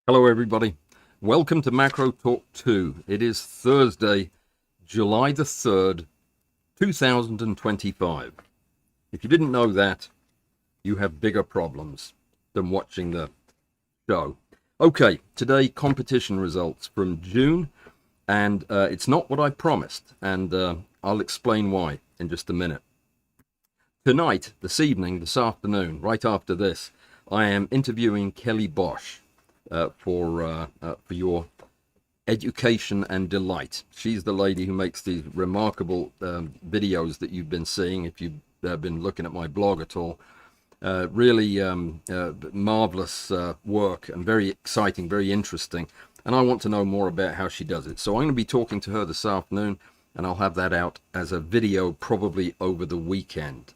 Hello everybody, welcome to Macro Talk 2. It is Thursday, July the 3rd, 2025. If you didn't know that, you have bigger problems than watching the show. Okay, today competition results from June, and it's not what I promised, and I'll explain why in just a minute. Tonight, this evening, this afternoon, right after this, I am interviewing Kelly Bosch. For your education and delight. She's the lady who makes these remarkable videos that you've been seeing if you've been looking at my blog at all. Really marvelous work and very exciting, very interesting. And I want to know more about how she does it. So I'm going to be talking to her this afternoon, and I'll have that out as a video probably over the weekend.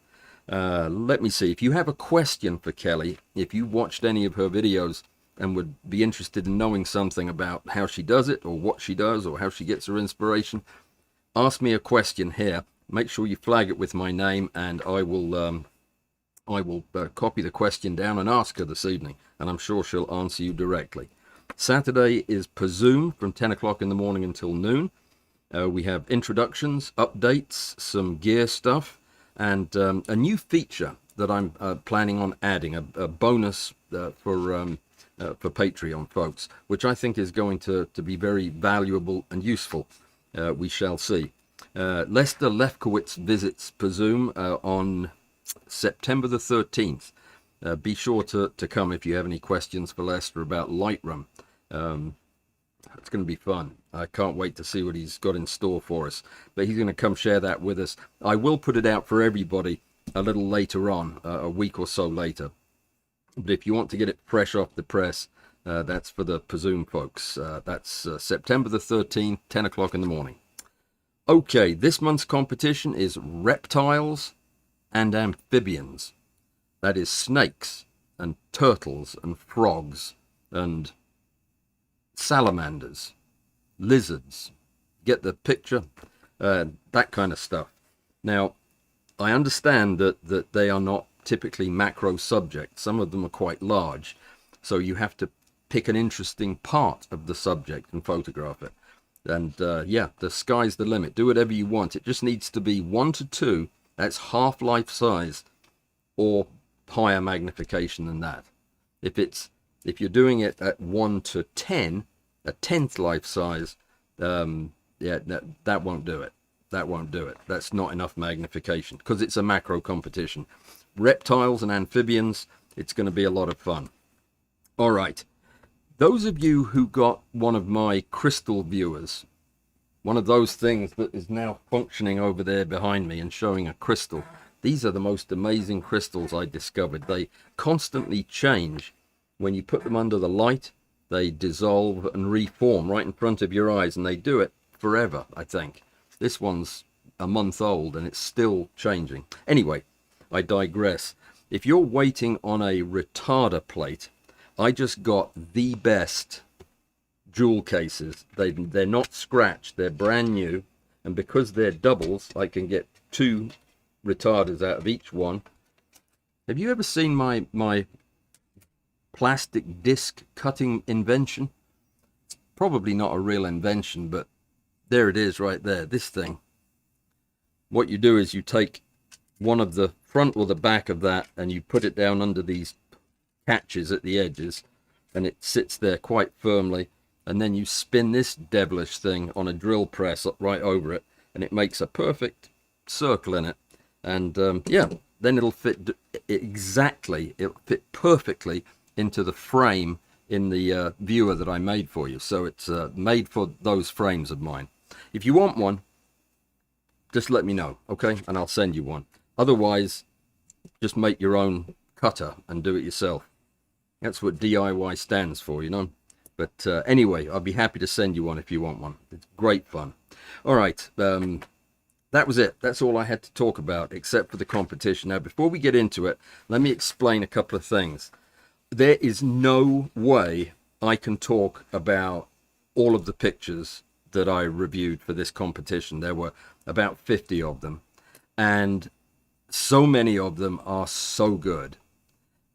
Let me see. If you have a question for Kelly, if you watched any of her videos and would be interested in knowing something about how she does it or what she does or how she gets her inspiration, ask me a question here. Make sure you flag it with my name, and I will copy the question down and ask her this evening, and I'm sure she'll answer you directly. Saturday is per Zoom from 10 o'clock in the morning until noon. We have introductions, updates, some gear stuff, and a new feature that I'm planning on adding, a bonus for Patreon folks, which I think is going to be very valuable and useful. We shall see. Lester Lefkowitz visits per Zoom on September the 13th. Be sure to come if you have any questions for Lester about Lightroom. It's going to be fun. I can't wait to see what he's got in store for us. But he's going to come share that with us. I will put it out for everybody a little later on, a week or so later. But if you want to get it fresh off the press, that's for the Zoom folks. That's September the 13th, 10 o'clock in the morning. Okay, this month's competition is reptiles and amphibians. That is snakes and turtles and frogs and salamanders, lizards. Get the picture? That kind of stuff. Now, I understand that they are not typically macro subjects. Some of them are quite large, so you have to pick an interesting part of the subject and photograph it. And yeah, the sky's the limit. Do whatever you want. It just needs to be 1 to 2. That's half life size or higher magnification than that. If you're doing it at 1 to 10, a 10th life size, yeah, that won't do it. That won't do it. That's not enough magnification because it's a macro competition. Reptiles and amphibians, it's going to be a lot of fun. All right. Those of you who got one of my crystal viewers, one of those things that is now functioning over there behind me and showing a crystal, these are the most amazing crystals I discovered. They constantly change. When you put them under the light, they dissolve and reform right in front of your eyes, and they do it forever, I think. This one's a month old and it's still changing. Anyway, I digress. If you're waiting on a retarder plate, I just got the best jewel cases. They're not scratched, they're brand new, and because they're doubles, I can get 2 retarders out of each one. Have you ever seen my plastic disc cutting invention? It's probably not a real invention, but there it is right there, this thing. What you do is you take one of the front or the back of that and you put it down under these catches at the edges, and it sits there quite firmly, and then you spin this devilish thing on a drill press right over it, and it makes a perfect circle in it. And yeah, then it'll fit exactly, it'll fit perfectly into the frame in the viewer that I made for you. So it's made for those frames of mine. If you want one, just let me know, okay, and I'll send you one. Otherwise, just make your own cutter and do it yourself. That's what DIY stands for, you know. But anyway, I'll be happy to send you one if you want one. It's great fun. All right, that was it. That's all I had to talk about, except for the competition. Now, before we get into it, let me explain a couple of things. There is no way I can talk about all of the pictures that I reviewed for this competition. There were about 50 of them, and so many of them are so good.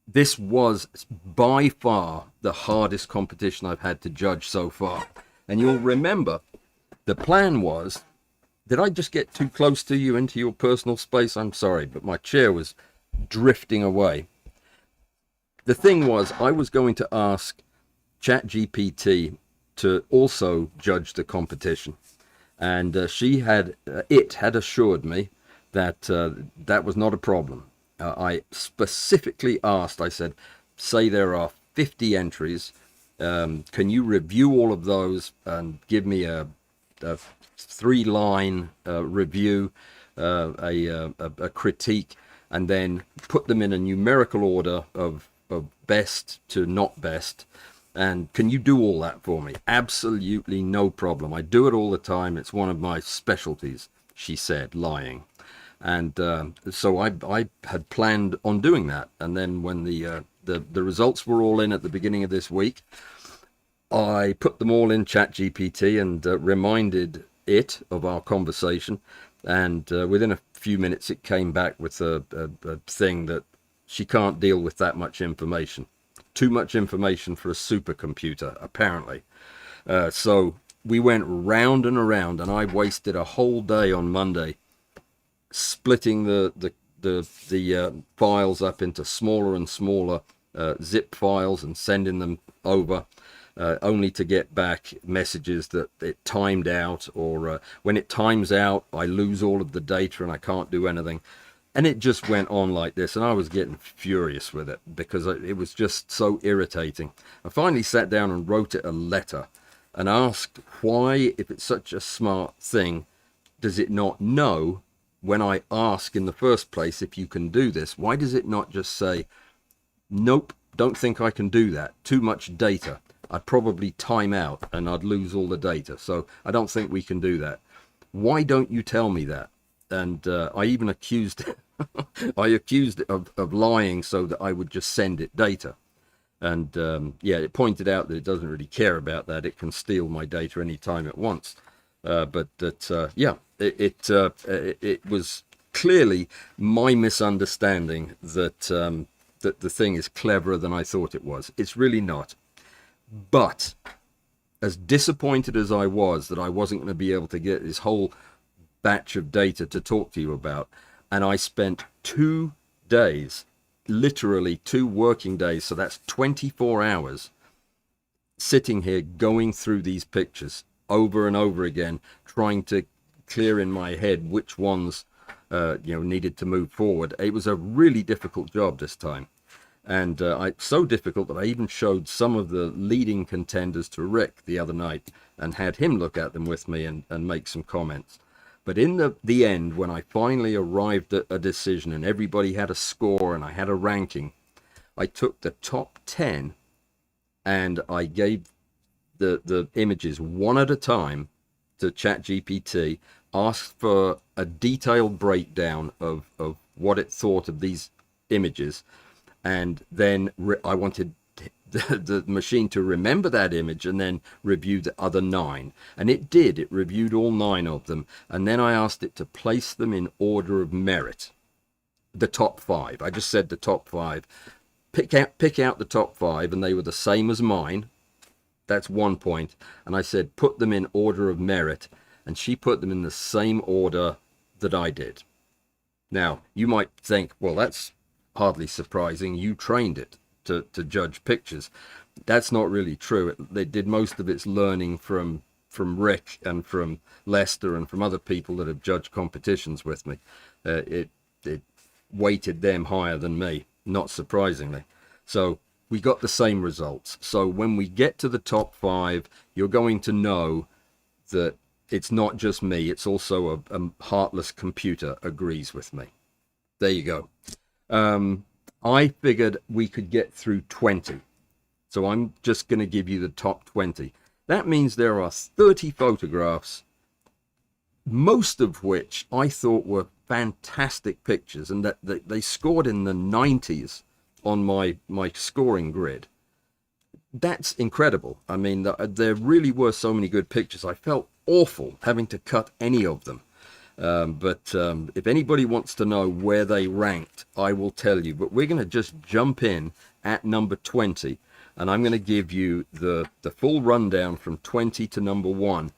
this was by far the hardest competition I've had to judge so far. And you'll remember the plan was, did I just get too close to you into your personal space? I'm sorry, but my chair was drifting away. The thing was, I was going to ask ChatGPT to also judge the competition. And it had assured me that that was not a problem. I specifically asked, I said, say there are 50 entries. Can you review all of those and give me a 3-line review, a critique, and then put them in a numerical order of best to not best? And can you do all that for me? Absolutely no problem. I do it all the time. It's one of my specialties, she said, lying. And so I had planned on doing that. And then when the results were all in at the beginning of this week, I put them all in ChatGPT and reminded it of our conversation. And within a few minutes, it came back with a thing that she can't deal with that much information. Too much information for a supercomputer, apparently. So we went round and around, and I wasted a whole day on Monday splitting the files up into smaller and smaller zip files and sending them over, only to get back messages that it timed out, or when it times out, I lose all of the data and I can't do anything. And it just went on like this, and I was getting furious with it because it was just so irritating. I finally sat down and wrote it a letter and asked why, if it's such a smart thing, does it not know when I ask in the first place if you can do this? Why does it not just say, nope, don't think I can do that, too much data, I'd probably time out and I'd lose all the data, so I don't think we can do that. Why don't you tell me that? And I even accused I accused it of lying so that I would just send it data. And it pointed out that it doesn't really care about that. It can steal my data anytime it wants. But it was clearly my misunderstanding that that the thing is cleverer than I thought it was. It's really not. But as disappointed as I was that I wasn't going to be able to get this whole batch of data to talk to you about, and I spent 2 days, literally 2 working days, so that's 24 hours, sitting here going through these pictures over and over again, trying to clear in my head which ones needed to move forward. It was a really difficult job this time, and so difficult that I even showed some of the leading contenders to Rick the other night and had him look at them with me and make some comments. But in the end, when I finally arrived at a decision and everybody had a score and I had a ranking, I took the top 10 and I gave the images one at a time to ChatGPT, asked for a detailed breakdown of what it thought of these images, and then I wanted the machine to remember that image and then review the other 9. And it did. It reviewed all 9 of them. And then I asked it to place them in order of merit. The top 5. I just said the top 5. Pick out the top 5, and they were the same as mine. That's 1 point. And I said, put them in order of merit. And she put them in the same order that I did. Now, you might think, well, that's hardly surprising. You trained it to judge pictures. That's not really true. It did most of its learning from Rick and from Lester and from other people that have judged competitions with me. It weighted them higher than me, not surprisingly. So we got the same results. So when we get to the top 5, you're going to know that it's not just me. It's also a heartless computer agrees with me. There you go. I figured we could get through 20. So I'm just going to give you the top 20. That means there are 30 photographs, most of which I thought were fantastic pictures, and that they scored in the 90s on my scoring grid. That's incredible. I mean, there really were so many good pictures. I felt awful having to cut any of them. But if anybody wants to know where they ranked, I will tell you. But we're going to just jump in at number 20, and I'm going to give you the full rundown from 20 to number 1.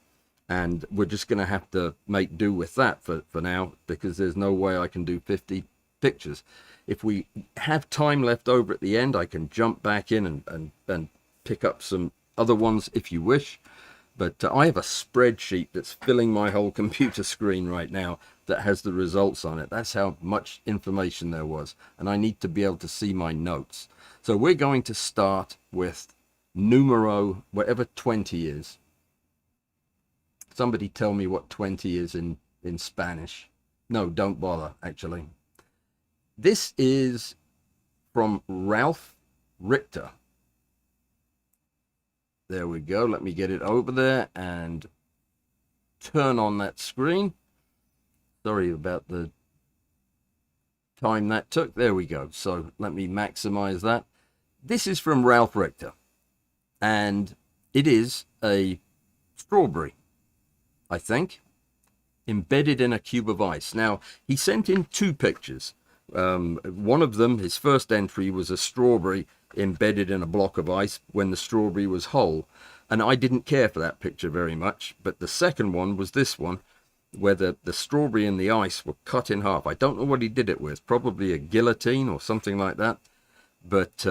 And we're just going to have to make do with that for now, because there's no way I can do 50 pictures. If we have time left over at the end, I can jump back in and pick up some other ones if you wish. But I have a spreadsheet that's filling my whole computer screen right now that has the results on it. That's how much information there was. And I need to be able to see my notes. So we're going to start with numero, whatever 20 is. Somebody tell me what 20 is in Spanish. No, don't bother, actually. This is from Ralph Richter. There we go. Let me get it over there and turn on that screen. Sorry about the time that took. There we go. So let me maximize that. This is from Ralph Richter, and it is a strawberry, I think, embedded in a cube of ice. Now, he sent in 2 pictures. One of them, his first entry, was a strawberry embedded in a block of ice when the strawberry was whole, and I didn't care for that picture very much. But the second one was this one, where the strawberry and the ice were cut in half. I don't know what he did it with, probably a guillotine or something like that. But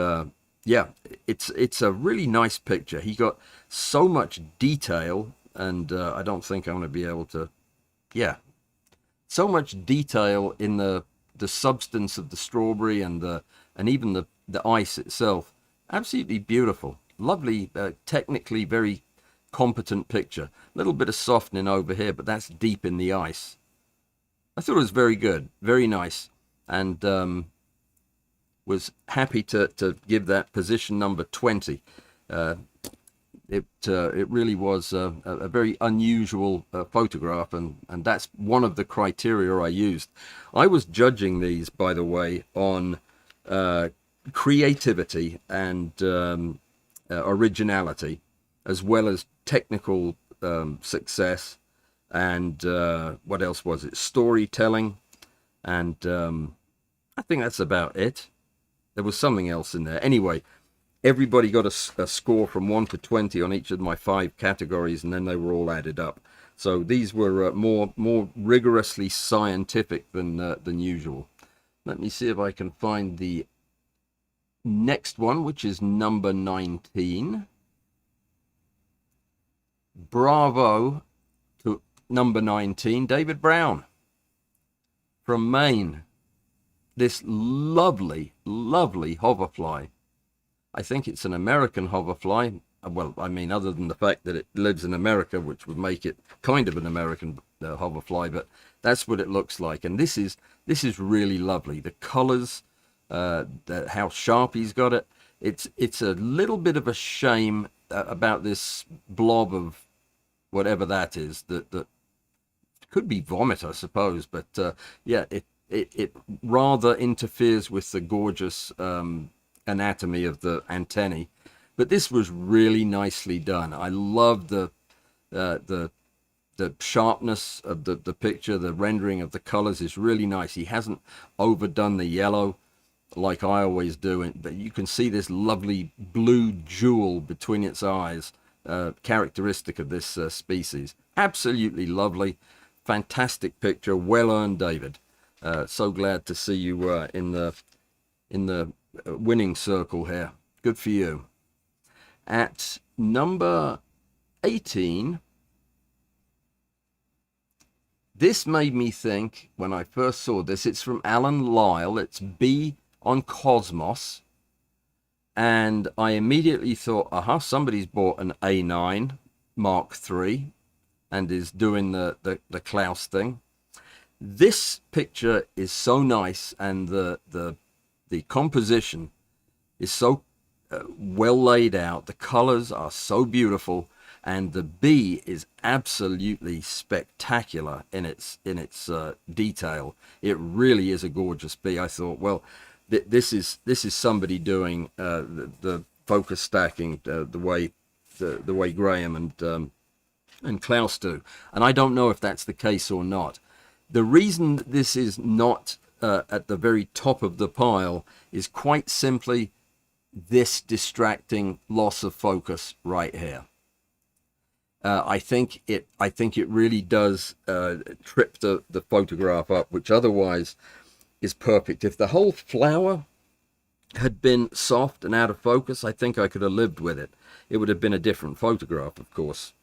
yeah, it's a really nice picture. He got so much detail, and I don't think I'm going to be able to, yeah, so much detail in the substance of the strawberry and even the ice itself. Absolutely beautiful, lovely, technically very competent picture. A little bit of softening over here, but that's deep in the ice. I thought it was very good, very nice, and was happy to give that position number 20. It really was a very unusual photograph, and that's one of the criteria I used. I was judging these, by the way, on creativity and originality, as well as technical success, and what else was it? Storytelling, and I think that's about it. There was something else in there. Anyway, everybody got a score from 1 to 20 on each of my 5 categories, and then they were all added up. So these were more rigorously scientific than usual. Let me see if I can find the next one, which is number 19. Bravo to number 19, David Brown from Maine. This lovely, lovely hoverfly. I think it's an American hoverfly. Well, I mean, other than the fact that it lives in America, which would make it kind of an American hoverfly, but that's what it looks like. And this is really lovely. The colors, how sharp he's got it. It's a little bit of a shame about this blob of whatever that is. That could be vomit, I suppose. But yeah, it rather interferes with the gorgeous anatomy of the antennae. But this was really nicely done. I love the sharpness of the picture. The rendering of the colors is really nice. He hasn't overdone the yellow like I always do, but you can see this lovely blue jewel between its eyes, characteristic of this species. Absolutely lovely, fantastic picture. Well earned, David. So glad to see you in the winning circle here. Good for you. At number 18, this made me think when I first saw this. It's from Alan Lyle. It's B on Cosmos. And I immediately thought, somebody's bought an A9 Mark III and is doing the Klaus thing. This picture is so nice, and the composition is so well laid out. The colors are so beautiful, and the bee is absolutely spectacular in its detail. It really is a gorgeous bee. I thought, well, this is somebody doing the focus stacking the way Graham and Klaus do, and I don't know if that's the case or not. The reason that this is not at the very top of the pile is quite simply this distracting loss of focus right here. I think it really does trip the photograph up, which otherwise is perfect. If the whole flower had been soft and out of focus, I think I could have lived with it. It would have been a different photograph, of course.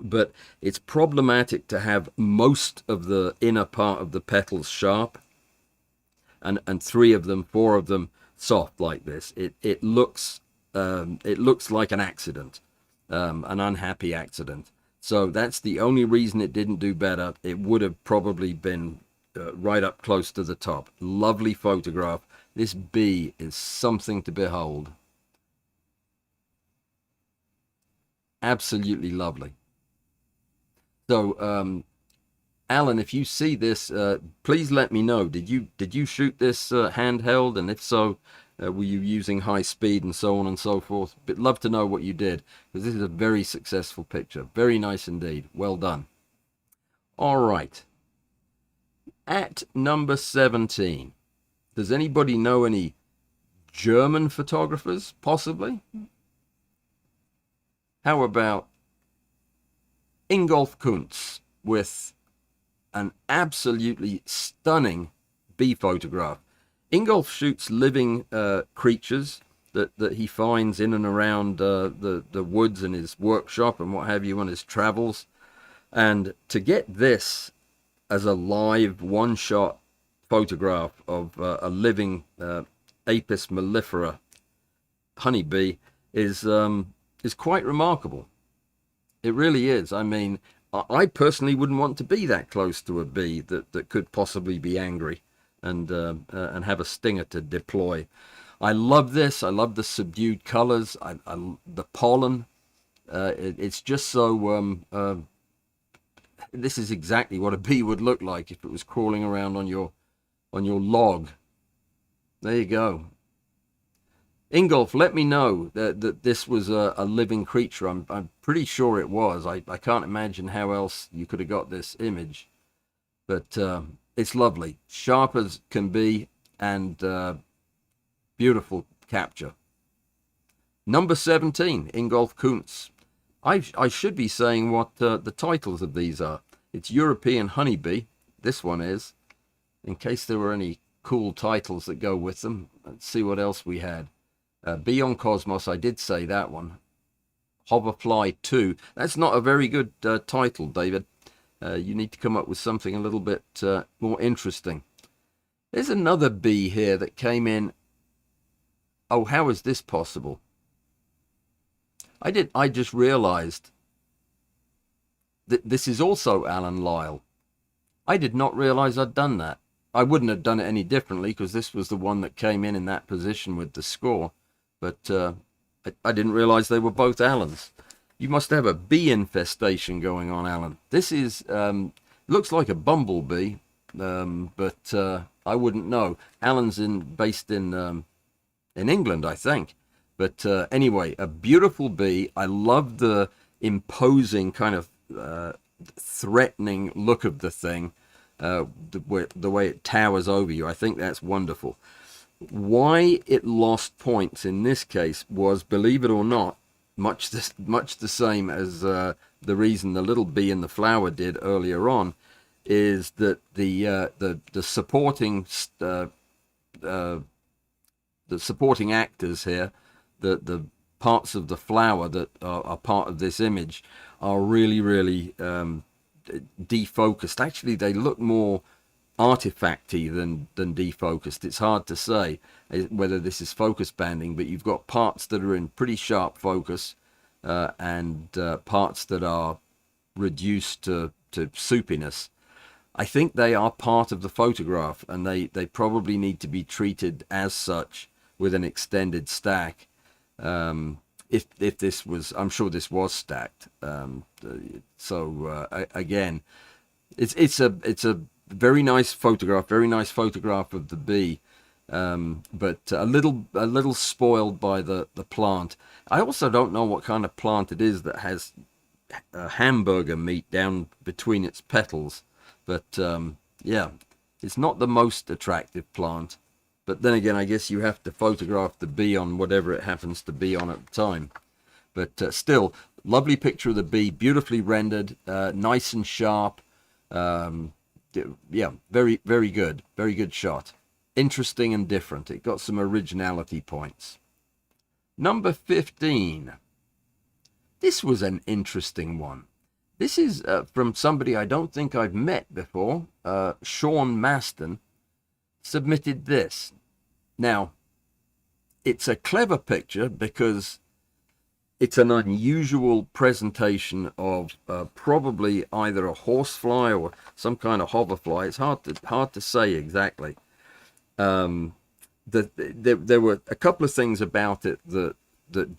But it's problematic to have most of the inner part of the petals sharp and four of them soft like this. It looks like an accident, an unhappy accident. So that's the only reason it didn't do better. It would have probably been right up close to the top. Lovely photograph. This bee is something to behold. Absolutely lovely. So, Alan, if you see this, please let me know. Did you shoot this handheld, and if so, were you using high speed and so on and so forth? But love to know what you did, because this is a very successful picture. Very nice indeed. Well done. All right. At number 17, does anybody know any German photographers, possibly? How about Ingolf Kuntz with an absolutely stunning bee photograph? Ingolf shoots living creatures that he finds in and around the woods in his workshop and what have you on his travels. And to get this as a live one-shot photograph of a living Apis mellifera honeybee is quite remarkable. It really is. I mean, I personally wouldn't want to be that close to a bee that could possibly be angry and have a stinger to deploy. I love this. I love the subdued colors. The pollen. It's just so. This is exactly what a bee would look like if it was crawling around on your log. There you go. Ingolf, let me know that this was a living creature. I'm pretty sure it was. I can't imagine how else you could have got this image. But it's lovely. Sharp as can be, and beautiful capture. Number 17, Ingolf Kuntz. I should be saying what the titles of these are. It's European Honeybee. This one is. In case there were any cool titles that go with them. Let's see what else we had. Beyond Cosmos, I did say that one. Hoverfly 2. That's not a very good title, David. You need to come up with something a little bit more interesting. There's another bee here that came in. Oh, how is this possible? I just realized that this is also Alan Lyle. I did not realize I'd done that. I wouldn't have done it any differently because this was the one that came in that position with the score. But I didn't realize they were both Alans. You must have a bee infestation going on, Alan. This is looks like a bumblebee, but I wouldn't know. Alan's based in England, I think. But anyway, a beautiful bee. I love the imposing kind of threatening look of the thing, the way it towers over you. I think that's wonderful. Why it lost points in this case was, believe it or not, much the same as the reason the little bee in the flower did earlier on, is that the supporting actors here, the parts of the flower that are part of this image, are really defocused. Actually, they look more artifacty than defocused. It's hard to say whether this is focus banding, but you've got parts that are in pretty sharp focus and parts that are reduced to soupiness. I think they are part of the photograph, and they probably need to be treated as such with an extended stack. If this was, I'm sure this was stacked. Again, it's a very nice photograph of the bee, but a little spoiled by the plant. I also don't know what kind of plant it is that has hamburger meat down between its petals, but Yeah, it's not the most attractive plant, but then again, I guess you have to photograph the bee on whatever it happens to be on at the time. But still, lovely picture of the bee, beautifully rendered, nice and sharp. Um, yeah, very good, very good shot. Interesting and different. It got some originality points. Number 15. This was an interesting one. This is from somebody I don't think I've met before. Sean Maston submitted this. Now, it's a clever picture because it's an unusual presentation of probably either a horsefly or some kind of hoverfly. It's hard to say exactly. There were a couple of things about it that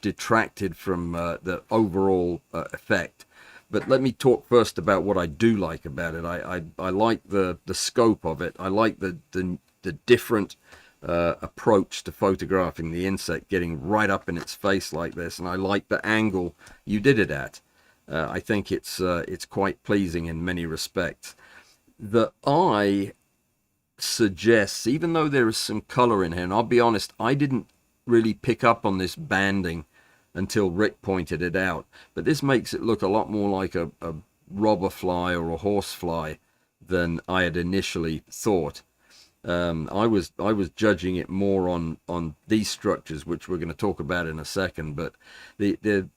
detracted from the overall effect. But let me talk first about what I do like about it. I like the scope of it. I like the different approach to photographing the insect, getting right up in its face like this, and I like the angle you did it at. I think it's quite pleasing in many respects. The eye suggests, even though there is some color in here, and I'll be honest, I didn't really pick up on this banding until Rick pointed it out, but this makes it look a lot more like a robber fly or a horse fly than I had initially thought. I was judging it more on these structures, which we're going to talk about in a second. But the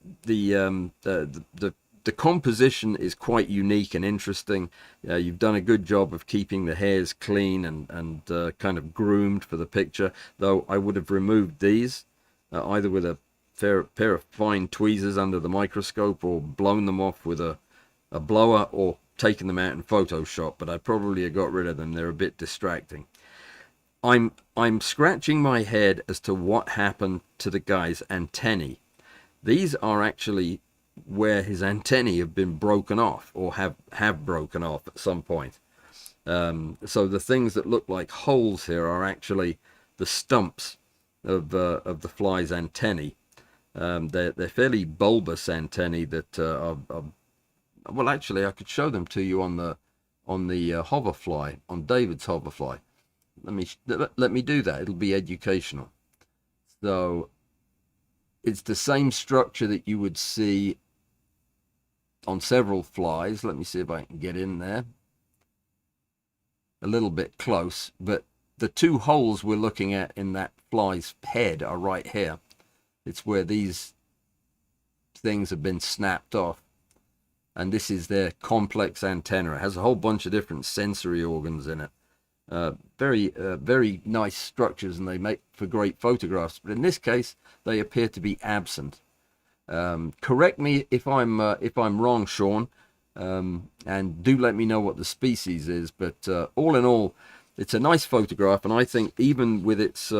composition is quite unique and interesting. You've done a good job of keeping the hairs clean and kind of groomed for the picture. Though I would have removed these either with a pair of fine tweezers under the microscope, or blown them off with a blower, or taken them out in Photoshop. But I probably have got rid of them. They're a bit distracting. I'm scratching my head as to what happened to the guy's antennae. These are actually where his antennae have been broken off, or have broken off at some point. So the things that look like holes here are actually the stumps of the fly's antennae. They're fairly bulbous antennae that are well, actually, I could show them to you on the hoverfly, on David's hoverfly. Let me do that. It'll be educational. So it's the same structure that you would see on several flies. Let me see if I can get in there a little bit close. But the two holes we're looking at in that fly's head are right here. It's where these things have been snapped off. And this is their complex antenna. It has a whole bunch of different sensory organs in it. Very nice structures, and they make for great photographs. But in this case, they appear to be absent. Correct me if I'm wrong, Sean, and do let me know what the species is. But all in all, it's a nice photograph, and I think even with its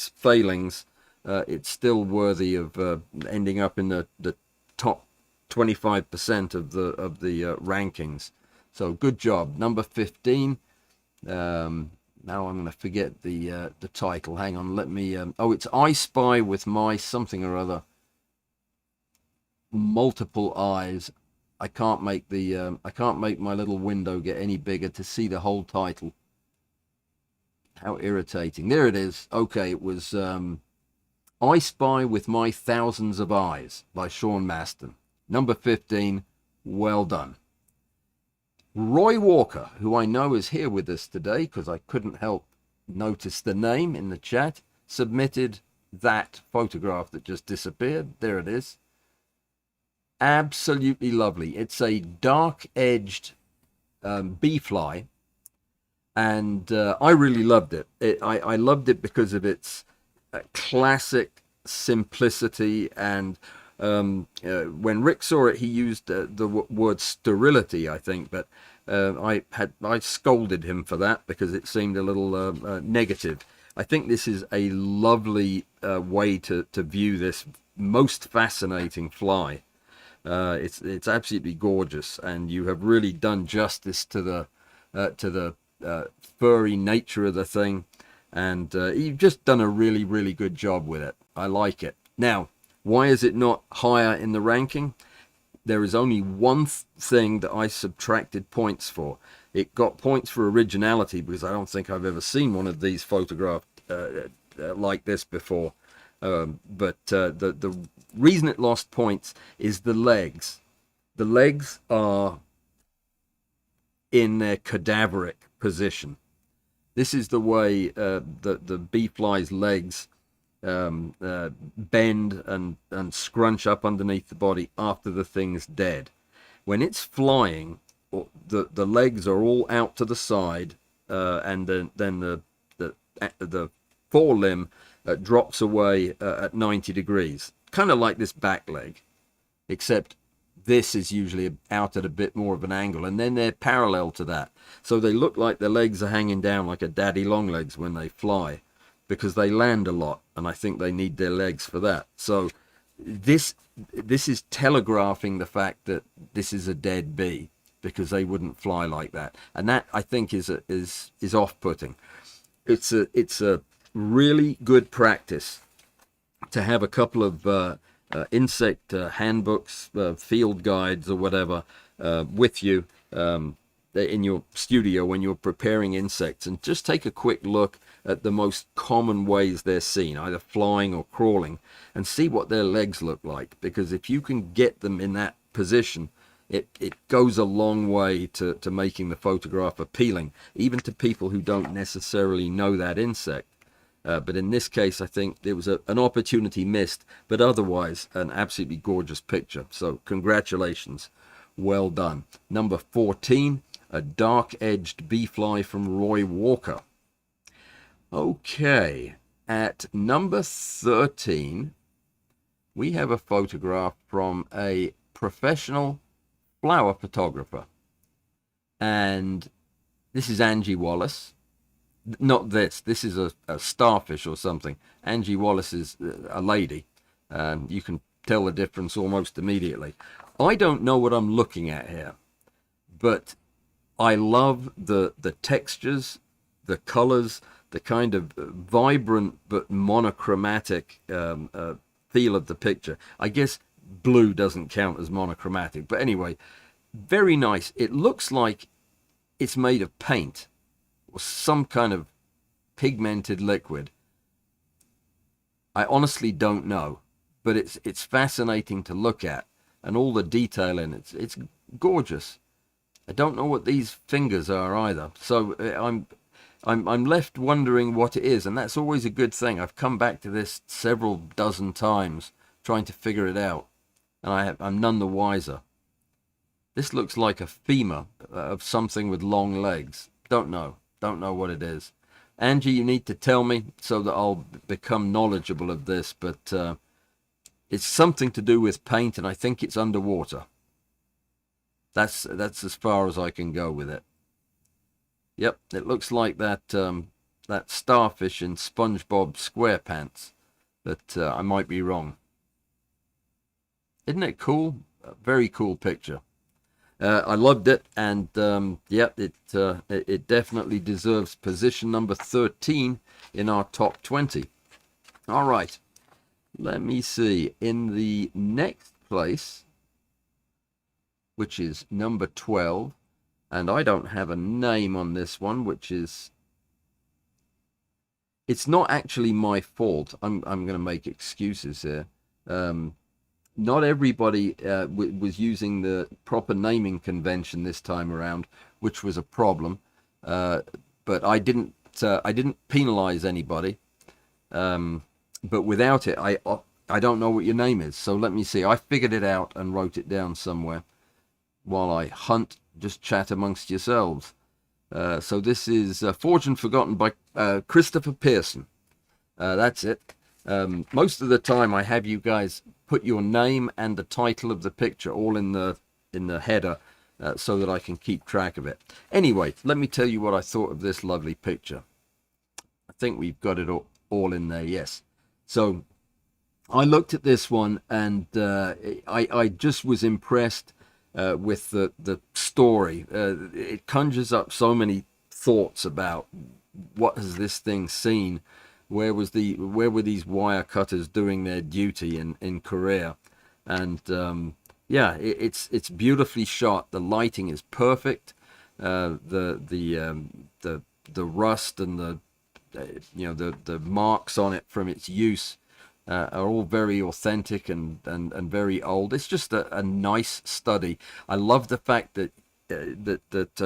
failings, it's still worthy of ending up in the top 25% of the rankings. So good job, number 15. Now I'm going to forget the title. Hang on, let me. It's I Spy with My something or other. Multiple eyes. I can't make my little window get any bigger to see the whole title. How irritating. There it is. Okay, it was I Spy with My Thousands of Eyes by Sean Maston. Number 15. Well done. Roy Walker, who I know is here with us today because I couldn't help notice the name in the chat, submitted that photograph that just disappeared. There it is. Absolutely lovely. It's a dark-edged bee fly, and I really loved it. I loved it because of its classic simplicity, and when Rick saw it, he used the word sterility, I think, but I scolded him for that because it seemed a little negative. I think this is a lovely way to view this most fascinating fly. It's absolutely gorgeous, and you have really done justice to the furry nature of the thing, and you've just done a really good job with it. I like it. Now, why is it not higher in the ranking? There is only one thing that I subtracted points for. It got points for originality because I don't think I've ever seen one of these photographed like this before. The reason it lost points is the legs. The legs are in their cadaveric position. This is the way the bee fly's legs bend and scrunch up underneath the body after the thing's dead. When it's flying, the legs are all out to the side, and then the forelimb drops away at 90 degrees, kind of like this back leg, except this is usually out at a bit more of an angle, and then they're parallel to that. So they look like their legs are hanging down like a daddy long legs when they fly, because they land a lot, and I think they need their legs for that. So this is telegraphing the fact that this is a dead bee, because they wouldn't fly like that, and that I think is off-putting. It's a really good practice to have a couple of insect handbooks, field guides, or whatever with you in your studio when you're preparing insects, and just take a quick look at the most common ways they're seen, either flying or crawling, and see what their legs look like. Because if you can get them in that position, it goes a long way to making the photograph appealing, even to people who don't necessarily know that insect. But in this case, I think there was an opportunity missed, but otherwise an absolutely gorgeous picture. So congratulations, well done. Number 14, a dark-edged bee fly from Roy Walker. Okay, at number 13, we have a photograph from a professional flower photographer. And this is Angie Wallace. Not this. This is a starfish or something. Angie Wallace is a lady. You can tell the difference almost immediately. I don't know what I'm looking at here, but I love the textures, the colors, the kind of vibrant but monochromatic feel of the picture. I guess blue doesn't count as monochromatic, but anyway, very nice. It looks like it's made of paint or some kind of pigmented liquid. I honestly don't know, but it's fascinating to look at, and all the detail in it. It's gorgeous. I don't know what these fingers are either, so I'm left wondering what it is, and that's always a good thing. I've come back to this several dozen times trying to figure it out, and I'm none the wiser. This looks like a femur of something with long legs. Don't know what it is. Angie, you need to tell me so that I'll become knowledgeable of this, but it's something to do with paint, and I think it's underwater. That's as far as I can go with it. Yep, it looks like that that starfish in SpongeBob SquarePants, but I might be wrong. Isn't it cool? A very cool picture. I loved it, and yeah, it definitely deserves position number 13 in our top 20. All right, let me see. In the next place, which is number 12, and I don't have a name on this one, which is... It's not actually my fault. I'm going to make excuses here. Not everybody was using the proper naming convention this time around, which was a problem. But I didn't penalize anybody. But without it, I don't know what your name is. So let me see. I figured it out and wrote it down somewhere while I hunt. Just chat amongst yourselves. So this is Forged and Forgotten by Christopher Pearson. That's it. Most of the time I have you guys put your name and the title of the picture all in the header so that I can keep track of it. Anyway, let me tell you what I thought of this lovely picture. I think we've got it all in there, yes. So I looked at this one, and I just was impressed with the story. It conjures up so many thoughts about what has this thing seen. Where were these wire cutters doing their duty in Korea? And yeah, it's beautifully shot. The lighting is perfect. the rust and the marks on it from its use are all very authentic and very old. It's just a nice study. I love the fact that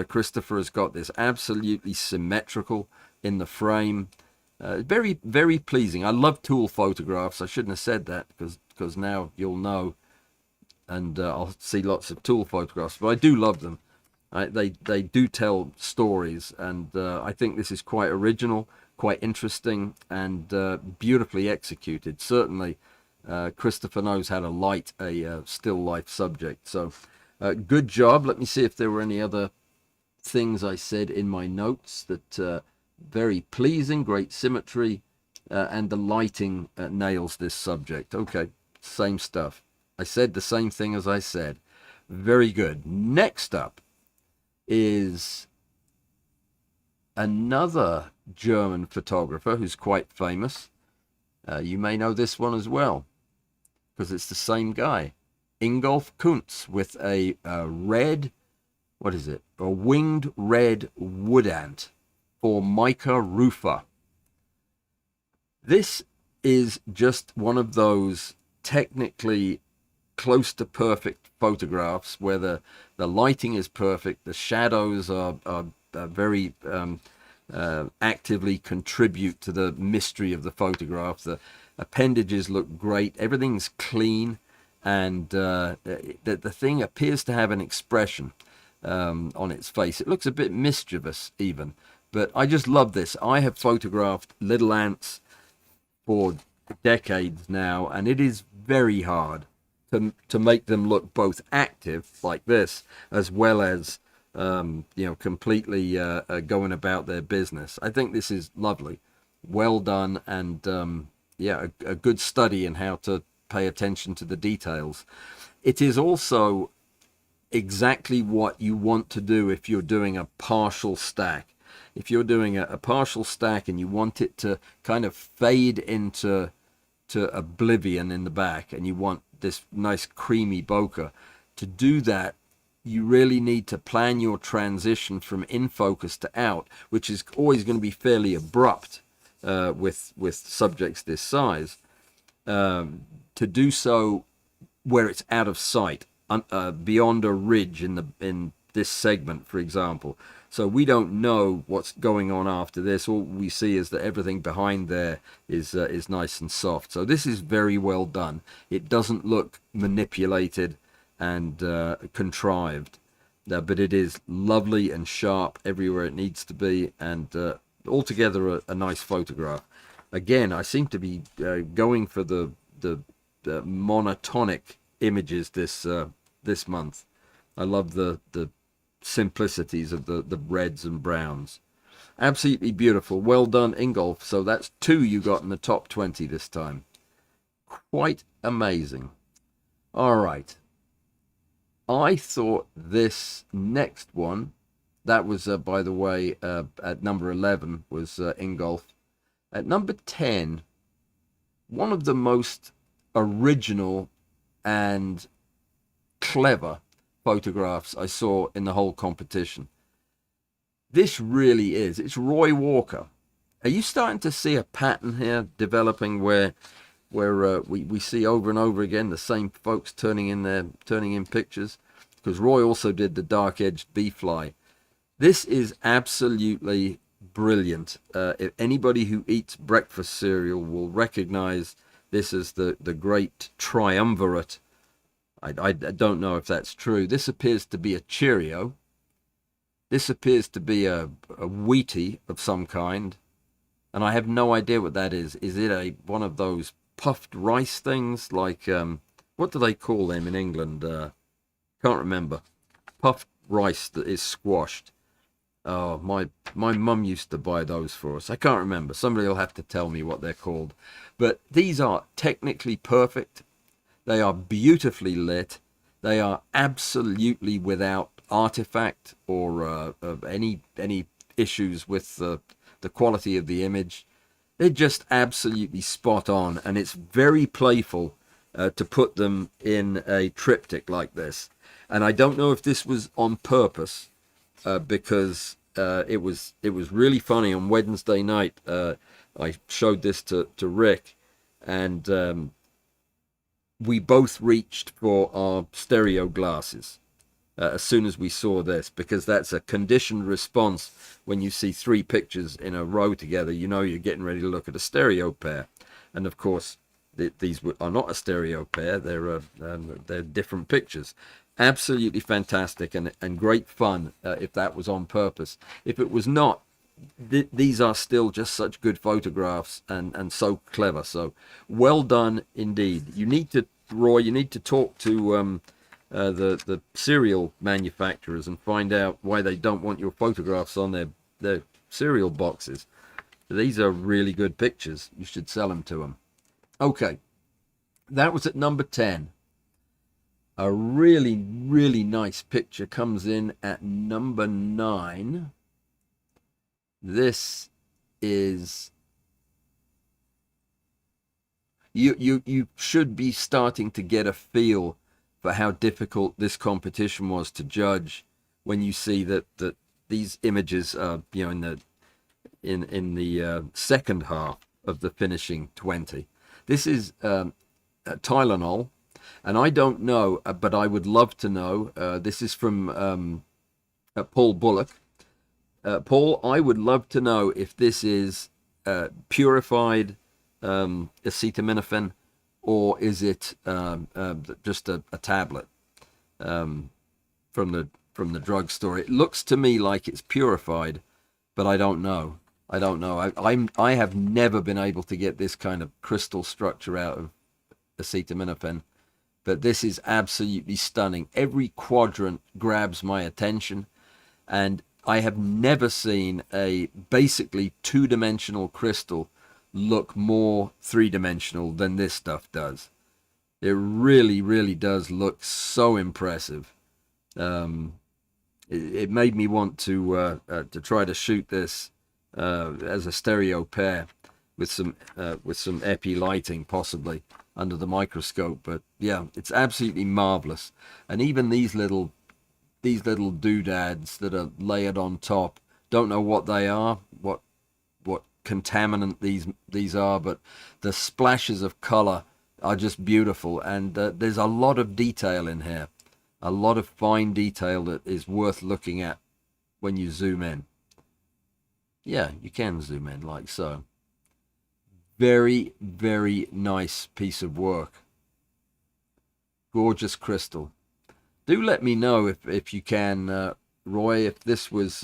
Christopher has got this absolutely symmetrical in the frame. Very, very pleasing. I love tool photographs. I shouldn't have said that because now you'll know, and I'll see lots of tool photographs, but I do love them. They do tell stories, and I think this is quite original, quite interesting, and beautifully executed. Certainly, Christopher knows how to light a still life subject. So, good job. Let me see if there were any other things I said in my notes that very pleasing, great symmetry, and the lighting nails this subject. Okay, same stuff. I said the same thing as I said. Very good. Next up is another German photographer who's quite famous. You may know this one as well because it's the same guy. Ingolf Kuntz with a red, what is it? A winged red wood ant for Mica rufa. This is just one of those technically close to perfect photographs where the lighting is perfect, the shadows are very actively contribute to the mystery of the photograph. The appendages look great, everything's clean, and the thing appears to have an expression on its face. It looks a bit mischievous even, but I just love this. I have photographed little ants for decades now, and it is very hard to make them look both active like this as well as completely going about their business. I think this is lovely, well done, and a good study in how to pay attention to the details. It is also exactly what you want to do if you're doing a partial stack. If you're doing a partial stack and you want it to kind of fade into oblivion in the back, and you want this nice creamy bokeh, to do that you really need to plan your transition from in focus to out, which is always going to be fairly abrupt with subjects this size, to do so where it's out of sight, beyond a ridge in this segment, for example. So we don't know what's going on after this. All we see is that everything behind there is nice and soft. So this is very well done. It doesn't look manipulated and contrived, but it is lovely and sharp everywhere it needs to be, and altogether a nice photograph. Again, I seem to be going for the monotonic images this month. I love the simplicities of the reds and browns. Absolutely beautiful. Well done, Ingolf. So that's 2 you got in the top 20 this time. Quite amazing. All right. I thought this next one, that was, by the way, at number 11 was Ingolf. At number 10, one of the most original and clever photographs I saw in the whole competition. This really is. It's Roy Walker. Are you starting to see a pattern here developing where we see over and over again the same folks turning in pictures? Because Roy also did the dark-edged bee-fly. This is absolutely brilliant. If anybody who eats breakfast cereal will recognize this as the great triumvirate. I don't know if that's true. This appears to be a Cheerio. This appears to be a Wheatie of some kind, and I have no idea what that is. Is it one of those puffed rice things? Like what do they call them in England? Can't remember. Puffed rice that is squashed. Oh, my mum used to buy those for us. I can't remember. Somebody will have to tell me what they're called. But these are technically perfect. They are beautifully lit. They are absolutely without artifact or any issues with the quality of the image. They're just absolutely spot on, and it's very playful to put them in a triptych like this. And I don't know if this was on purpose, because it was really funny. On Wednesday night, I showed this to Rick, and we both reached for our stereo glasses as soon as we saw this, because that's a conditioned response. When you see three pictures in a row together, you know you're getting ready to look at a stereo pair. And of course, these are not a stereo pair. They're different pictures. Absolutely fantastic and great fun if that was on purpose. If it was not, these are still just such good photographs and so clever. So well done indeed. You need to, Roy, you need to talk to the cereal manufacturers and find out why they don't want your photographs on their cereal boxes. These are really good pictures. You should sell them to them. Okay, that was at number 10. A really, really nice picture comes in at number 9. This is... You should be starting to get a feel for how difficult this competition was to judge when you see that these images are, you know, in the second half of the finishing 20. This is Tylenol, and I don't know, but I would love to know. This is from Paul Bullock. Paul, I would love to know if this is purified acetaminophen, or is it just a tablet from the drugstore? It looks to me like it's purified, but I don't know. I have never been able to get this kind of crystal structure out of acetaminophen, but this is absolutely stunning. Every quadrant grabs my attention, and I have never seen a basically two-dimensional crystal look more three-dimensional than this stuff does. It really, really does look so impressive. It made me want to try to shoot this as a stereo pair with some epi lighting, possibly under the microscope. But yeah, it's absolutely marvelous. And even these little doodads that are layered on top, don't know what they are, what contaminant these are, but the splashes of color are just beautiful. And there's a lot of detail in here, a lot of fine detail that is worth looking at when you zoom in. Yeah, you can zoom in like so. Very, very nice piece of work. Gorgeous crystal. Do let me know if you can, Roy, if this was,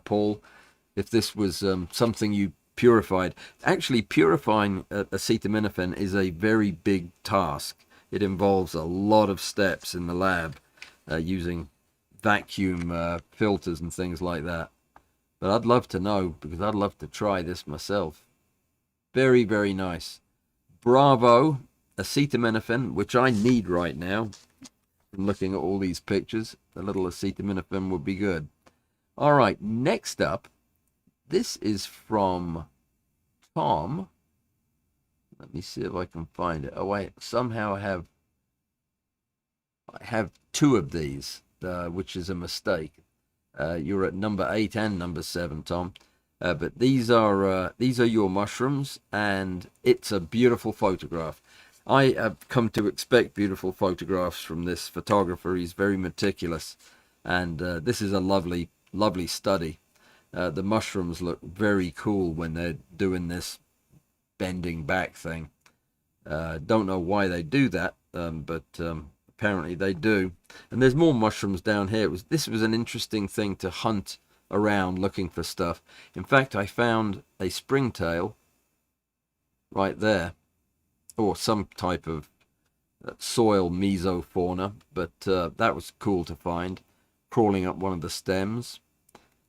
Paul, if this was something you purified. Actually, purifying acetaminophen is a very big task. It involves a lot of steps in the lab, using vacuum filters and things like that. But I'd love to know, because I'd love to try this myself. Very, very nice. Bravo, acetaminophen, which I need right now. From looking at all these pictures, a little acetaminophen would be good. All right, next up, this is from Tom. Let me see if I can find it. Oh wait, somehow I have two of these, which is a mistake. You're at number 8 and number 7, Tom. But these are your mushrooms, and it's a beautiful photograph. I have come to expect beautiful photographs from this photographer. He's very meticulous, and this is a lovely, lovely study. The mushrooms look very cool when they're doing this bending back thing. Don't know why they do that, but apparently they do. And there's more mushrooms down here. This was an interesting thing to hunt around looking for stuff. In fact, I found a springtail right there, or some type of soil mesofauna, but that was cool to find, crawling up one of the stems.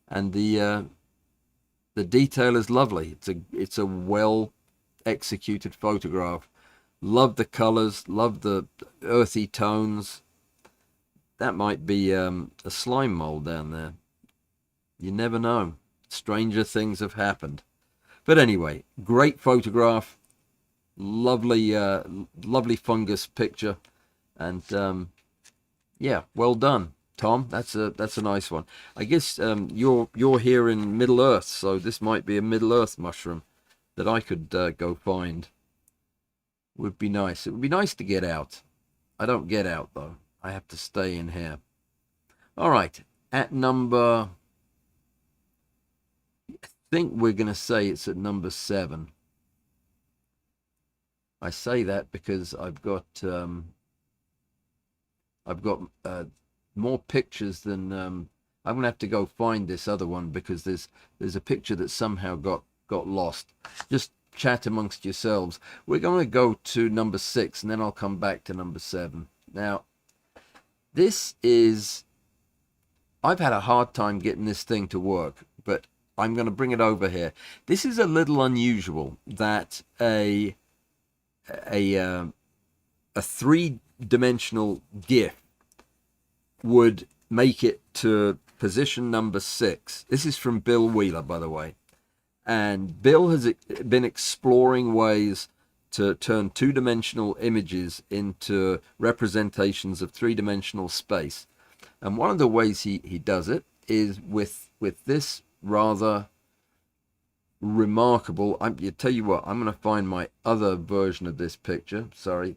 And the detail is lovely. It's a well executed photograph. Love the colors, love the earthy tones. That might be a slime mold down there. You never know. Stranger things have happened. But anyway, great photograph. Lovely, lovely fungus picture. And yeah, well done. Tom. That's a nice one. I guess you're here in Middle Earth, so this might be a Middle Earth mushroom that I could go find. Would be nice. It would be nice to get out. I don't get out though. I have to stay in here. All right, at number, I think we're going to say it's at number 7. I say that because I've got more pictures than I'm going to have to go find this other one because there's a picture that somehow got lost. Just chat amongst yourselves. We're going to go to number 6 and then I'll come back to number 7. Now, this is, I've had a hard time getting this thing to work, but I'm going to bring it over here. This is a little unusual that a 3-dimensional GIF would make it to position number 6. This is from Bill Wheeler, by the way. And Bill has been exploring ways to turn 2-dimensional images into representations of 3-dimensional space. And one of the ways he does it is with this rather remarkable, you tell you what, I'm going to find my other version of this picture. Sorry,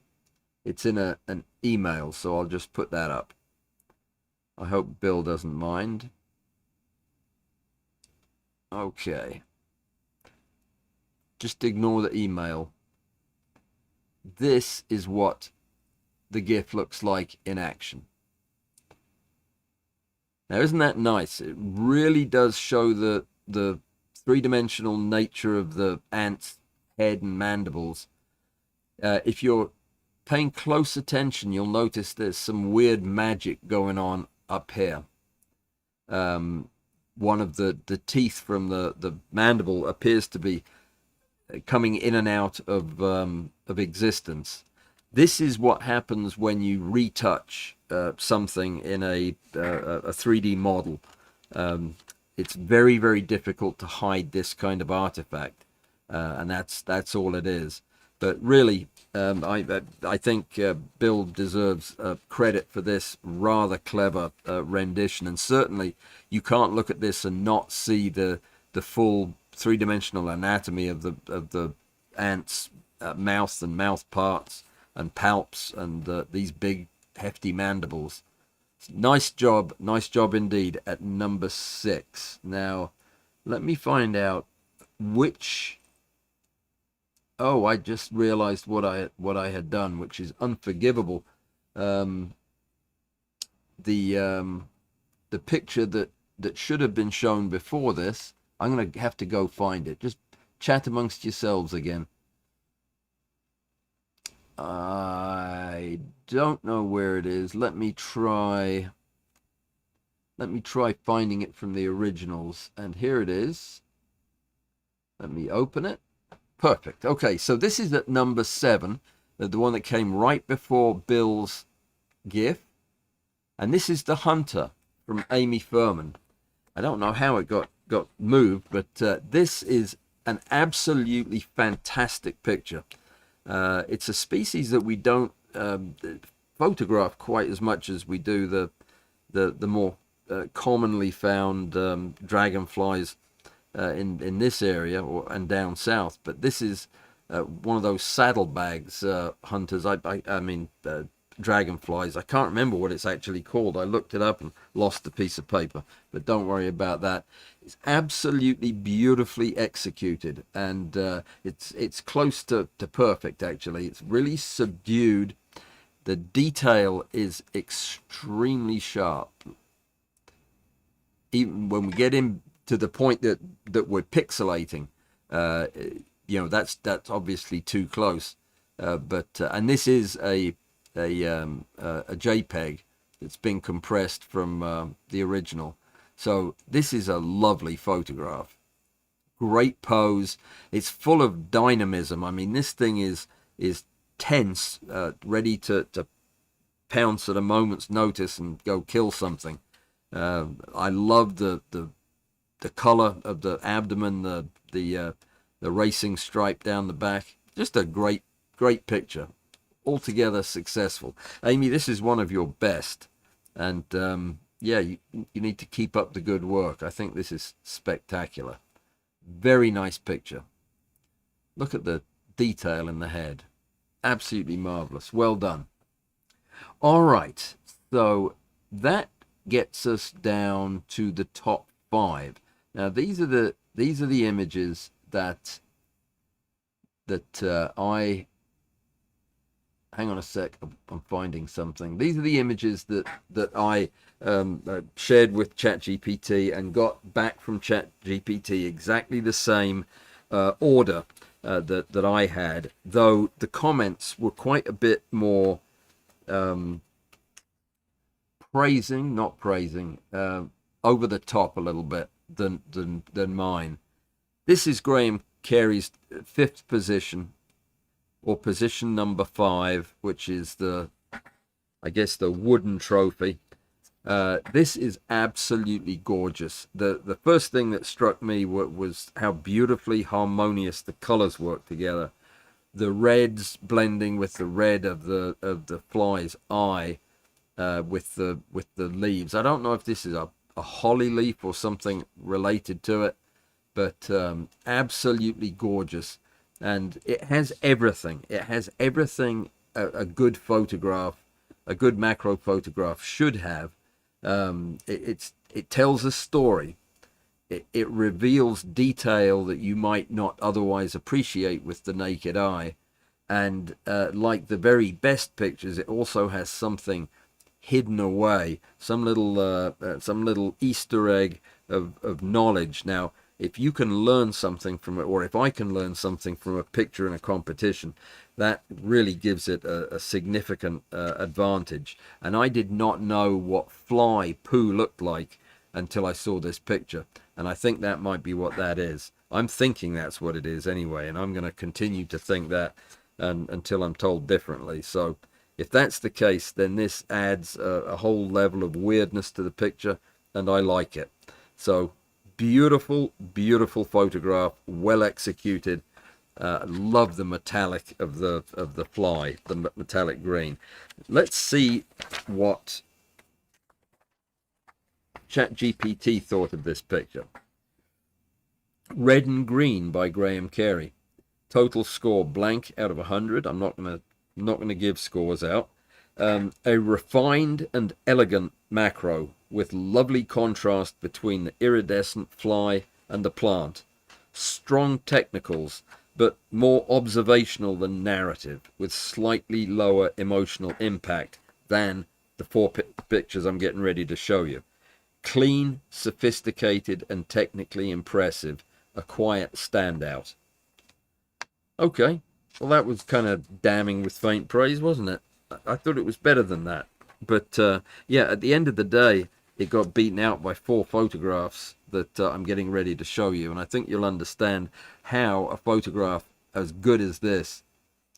it's in an email, so I'll just put that up. I hope Bill doesn't mind. Okay, just ignore the email. This is what the GIF looks like in action. Now, isn't that nice? It really does show the 3-dimensional nature of the ant's head and mandibles. If you're paying close attention, you'll notice there's some weird magic going on up here. One of the teeth from the mandible appears to be coming in and out of existence. This is what happens when you retouch something in a 3D model. It's very, very difficult to hide this kind of artifact, and that's all it is. But really, I think Bill deserves credit for this rather clever rendition, and certainly you can't look at this and not see the full 3-dimensional anatomy of the ant's mouth and mouth parts and palps and these big hefty mandibles. Nice job indeed at number 6. Now, let me find out which. Oh, I just realized what I had done, which is unforgivable. The picture that should have been shown before this, I'm going to have to go find it. Just chat amongst yourselves again. I don't know where it is. Let me try finding it from the originals. And here it is. Let me open it. Perfect. Okay, so this is at number 7, the one that came right before Bill's GIF. And this is The Hunter from Amy Furman. I don't know how it got moved, but this is an absolutely fantastic picture. It's a species that we don't photograph quite as much as we do the more commonly found dragonflies in this area and down south. But this is one of those saddlebags hunters. I mean dragonflies. I can't remember what it's actually called. I looked it up and lost a piece of paper, but don't worry about that. It's absolutely beautifully executed, and it's close to perfect, actually. It's really subdued. The detail is extremely sharp. Even when we get in to the point that we're pixelating, that's obviously too close. And this is a JPEG that's been compressed from the original. So this is a lovely photograph. Great pose. It's full of dynamism. I mean, this thing is tense, ready to pounce at a moment's notice and go kill something. I love the color of the abdomen, the racing stripe down the back. Just a great picture. Altogether successful. Amy, this is one of your best, and yeah, you need to keep up the good work. I think this is spectacular. Very nice picture. Look at the detail in the head. Absolutely marvelous. Well done. All right. So that gets us down to the top 5. Now these are the images that I hang on a sec. I'm finding something. These are the images that I shared with ChatGPT and got back from ChatGPT exactly the same order that I had, though the comments were quite a bit more praising, not praising, over the top a little bit than mine. This is Graham Carey's 5th position, or position number 5, which is I guess the wooden trophy. This is absolutely gorgeous. The first thing that struck me was how beautifully harmonious the colors work together. The reds blending with the red of the fly's eye, with the leaves. I don't know if this is a holly leaf or something related to it, but absolutely gorgeous. And it has everything. It has everything a good photograph, a good macro photograph should have. It tells a story. It reveals detail that you might not otherwise appreciate with the naked eye. And like the very best pictures, it also has something hidden away, some little Easter egg of knowledge. Now, if you can learn something from it, or if I can learn something from a picture in a competition, that really gives it a significant advantage. And I did not know what fly poo looked like until I saw this picture. And I think that might be what that is. I'm thinking that's what it is anyway, and I'm going to continue to think that until I'm told differently. So if that's the case, then this adds a whole level of weirdness to the picture, and I like it. So beautiful, beautiful photograph, well executed. Love the metallic of the fly, the metallic green. Let's see what ChatGPT thought of this picture. Red and Green by Graham Carey. Total score blank out of 100. I'm not gonna give scores out. A refined and elegant macro with lovely contrast between the iridescent fly and the plant. Strong technicals, but more observational than narrative, with slightly lower emotional impact than the 4 pictures I'm getting ready to show you. Clean, sophisticated, and technically impressive. A quiet standout. Okay, well that was kind of damning with faint praise, wasn't it? I thought it was better than that. But yeah, at the end of the day, it got beaten out by 4 photographs that I'm getting ready to show you. And I think you'll understand how a photograph as good as this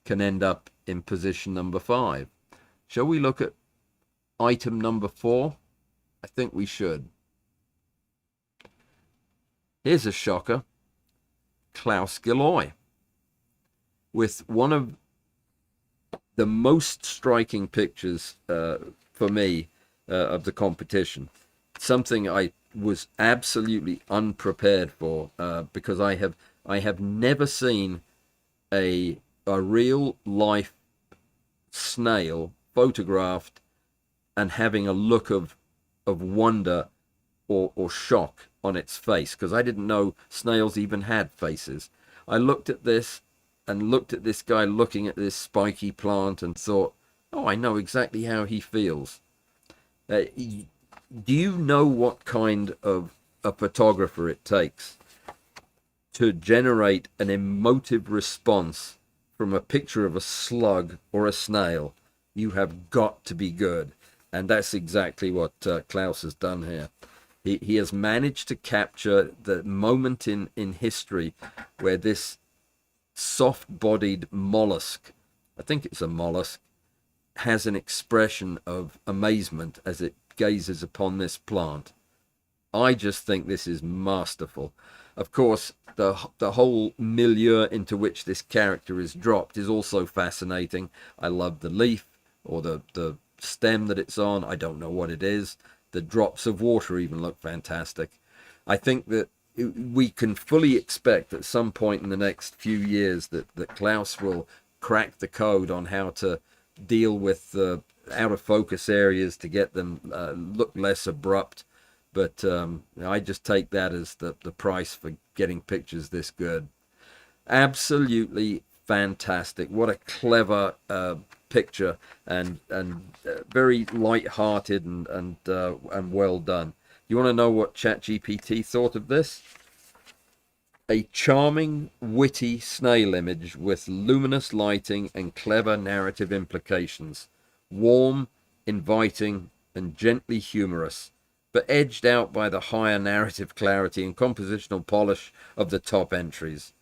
can end up in position number 5. Shall we look at item number 4? I think we should. Here's a shocker. Klaus Gilloy, with one of the most striking pictures for me of the competition. Something I was absolutely unprepared for, because I have never seen a real life snail photographed and having a look of wonder or shock on its face, because I didn't know snails even had faces. I looked at this and looked at this guy looking at this spiky plant and thought, oh, I know exactly how he feels. Do you know what kind of a photographer it takes to generate an emotive response from a picture of a slug or a snail? You have got to be good. And that's exactly what Klaus has done here. He has managed to capture the moment in history where this soft-bodied mollusk, I think it's a mollusk, has an expression of amazement as it gazes upon this plant. I just think this is masterful. Of course, the whole milieu into which this character is dropped is also fascinating. I love the leaf, or the stem that it's on. I don't know what it is. The drops of water even look fantastic. I think that we can fully expect at some point in the next few years that Klaus will crack the code on how to deal with the out of focus areas to get them look less abrupt. But I just take that as the price for getting pictures this good. Absolutely fantastic. What a clever picture, and very light-hearted and well done. You want to know what ChatGPT thought of this? A charming, witty snail image with luminous lighting and clever narrative implications. Warm, inviting, and gently humorous, but edged out by the higher narrative clarity and compositional polish of the top entries.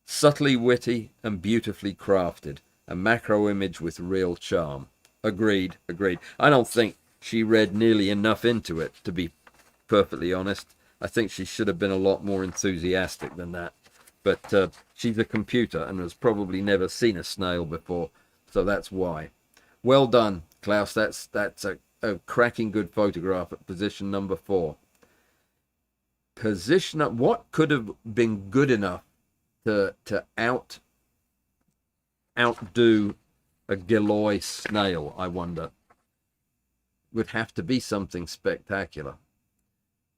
Subtly witty and beautifully crafted. A macro image with real charm. Agreed, agreed. I don't think she read nearly enough into it, to be perfectly honest. I think she should have been a lot more enthusiastic than that. But she's a computer and has probably never seen a snail before, so that's why. Well done, Klaus. That's a cracking good photograph at position number 4. Position up. What could have been good enough to outdo a Gilloy snail, I wonder? Would have to be something spectacular.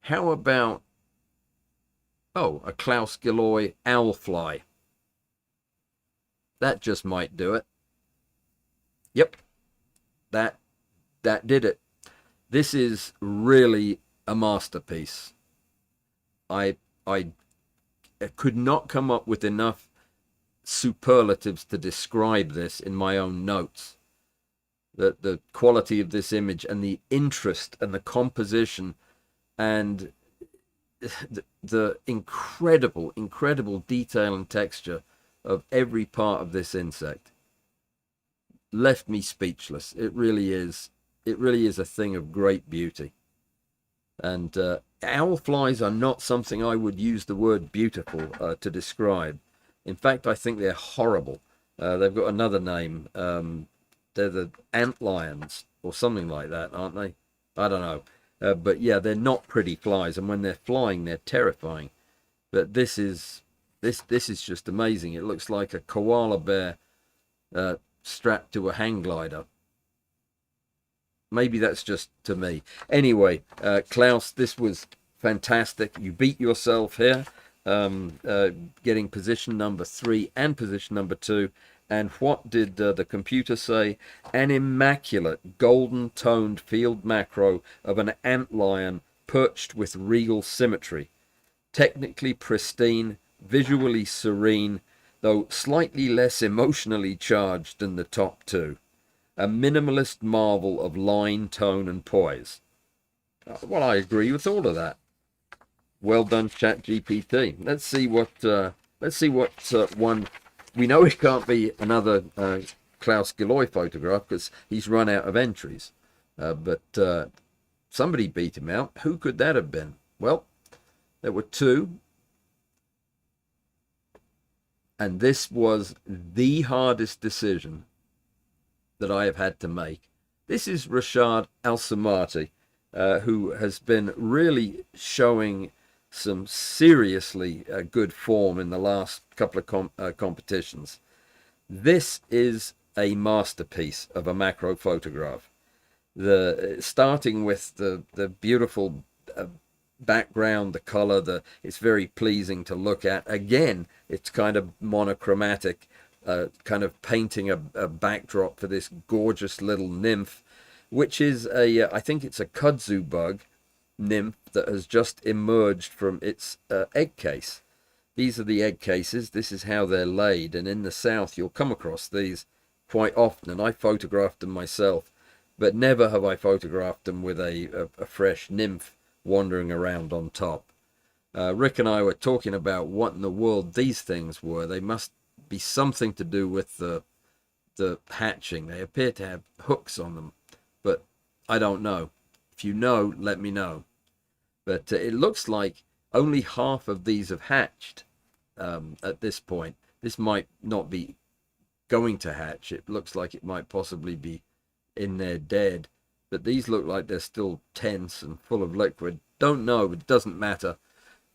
How about, a Klaus Gilloy owlfly? That just might do it. Yep, that did it. This is really a masterpiece. I could not come up with enough superlatives to describe this in my own notes. The quality of this image and the interest and the composition and the incredible detail and texture of every part of this insect left me speechless. It really is a thing of great beauty. And owl flies are not something I would use the word beautiful to describe. In fact, I think they're horrible. They've got another name. They're the antlions or something like that, aren't they? I don't know. But yeah, they're not pretty flies, and when they're flying, they're terrifying. But this is just amazing. It looks like a koala bear strapped to a hang glider. Maybe that's just to me. Anyway, Klaus, this was fantastic. You beat yourself here, getting position number 3 and position number 2. And what did the computer say? An immaculate golden-toned field macro of an antlion perched with regal symmetry. Technically pristine, visually serene, though slightly less emotionally charged than the top 2. A minimalist marvel of line, tone, and poise. Well, I agree with all of that. Well done, ChatGPT. Let's see what one. We know it can't be another Klaus Gilloy photograph because he's run out of entries. But somebody beat him out. Who could that have been? Well, there were 2. And this was the hardest decision that I have had to make. This is Rashad Al-Samati, who has been really showing some seriously good form in the last couple of competitions. This is a masterpiece of a macro photograph. Starting with the beautiful background, the color, it's very pleasing to look at. Again, it's kind of monochromatic, kind of painting a backdrop for this gorgeous little nymph, which is I think it's a kudzu bug nymph that has just emerged from its egg case. These are the egg cases. This is how they're laid, and in the south you'll come across these quite often, and I photographed them myself, but never have I photographed them with a fresh nymph wandering around on top. Rick and I were talking about what in the world these things were. They must be something to do with the hatching. They appear to have hooks on them, but I don't know. If you know, let me know. But it looks like only half of these have hatched at this point. This might not be going to hatch. It looks like it might possibly be in there dead. but these look like they're still tense and full of liquid. Don't know, it doesn't matter.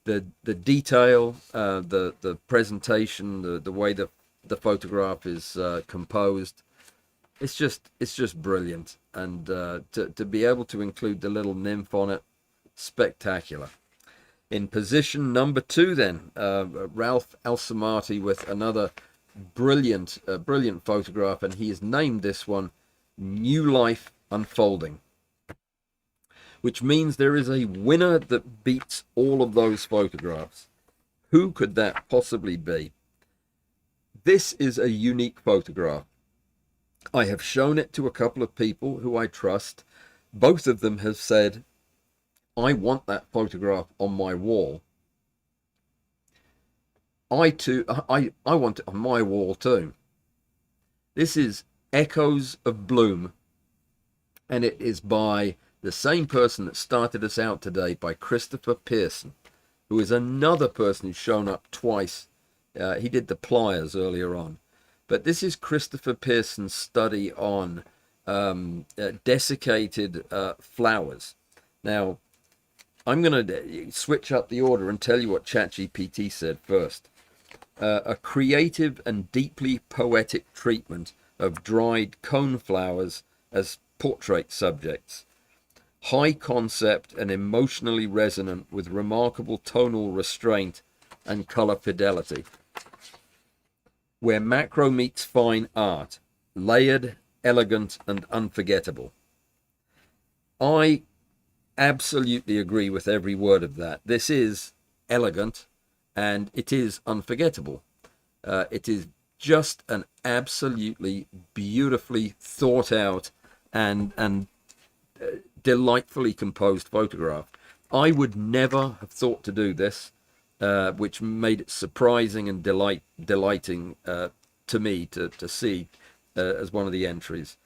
The detail, the presentation, the way the photograph is composed, it's just brilliant. And to be able to include the little nymph on it, spectacular. In position number 2, then, Ralph Alsamati with another brilliant photograph, and he has named this one New Life Unfolding, which means there is a winner that beats all of those photographs. Who could that possibly be? This is a unique photograph. I have shown it to a couple of people who I trust. Both of them have said, I want that photograph on my wall. I want it on my wall too. This is Echoes of Bloom, and it is by the same person that started us out today, by Christopher Pearson, who is another person who's shown up twice. He did the pliers earlier on. But this is Christopher Pearson's study on desiccated flowers. Now, I'm going to switch up the order and tell you what ChatGPT said first. A creative and deeply poetic treatment of dried cone flowers as portrait subjects. High concept and emotionally resonant with remarkable tonal restraint and color fidelity. Where macro meets fine art, layered, elegant, and unforgettable. I absolutely agree with every word of that. This is elegant and it is unforgettable. It is just an absolutely beautifully thought out and delightfully composed photograph. I would never have thought to do this, which made it surprising and delighting to me to see as one of the entries.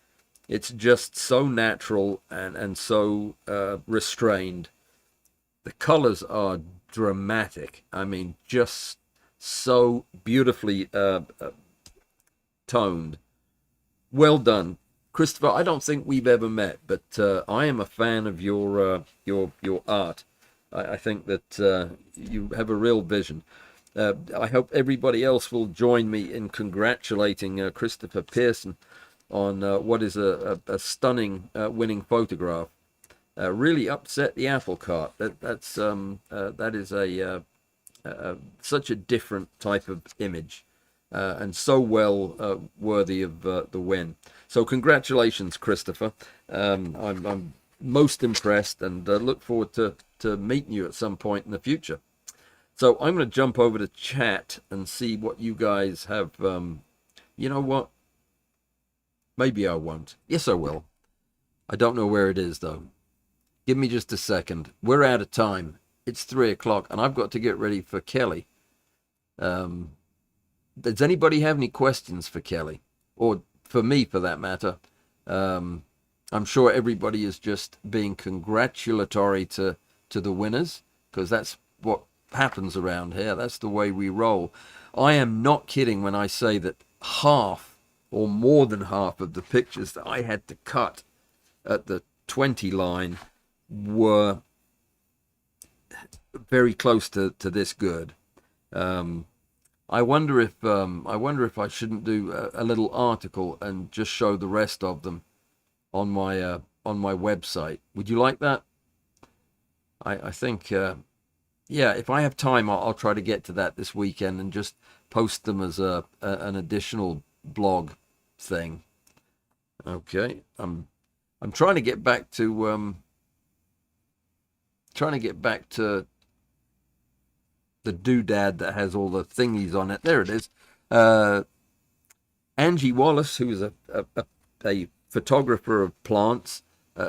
It's just so natural and so restrained. The colors are dramatic. I mean, just so beautifully toned. Well done, Christopher. I don't think we've ever met, but I am a fan of your art. I think that you have a real vision. I hope everybody else will join me in congratulating Christopher Pearson on what is a stunning winning photograph. Really upset the apple cart. That is such a different type of image, and so well worthy of the win. So congratulations, Christopher. I'm most impressed and look forward to meeting you at some point in the future. So I'm going to jump over to chat and see what you guys have. You know what? Maybe I won't. Yes, I will. I don't know where it is, though. Give me just a second. We're out of time. It's 3 o'clock, and I've got to get ready for Kelly. Does anybody have any questions for Kelly? Or for me, for that matter? I'm sure everybody is just being congratulatory to the winners, because that's what happens around here. That's the way we roll. I am not kidding when I say that half or more than half of the pictures that I had to cut at the 20 line were very close to this good. I wonder if I shouldn't do a little article and just show the rest of them on my website. Would you like that? I think yeah, if I have time, I'll try to get to that this weekend and just post them as an additional blog thing. Okay, I'm trying to get back to the doodad that has all the thingies on it. There it is. Angie Wallace, who is a photographer of plants,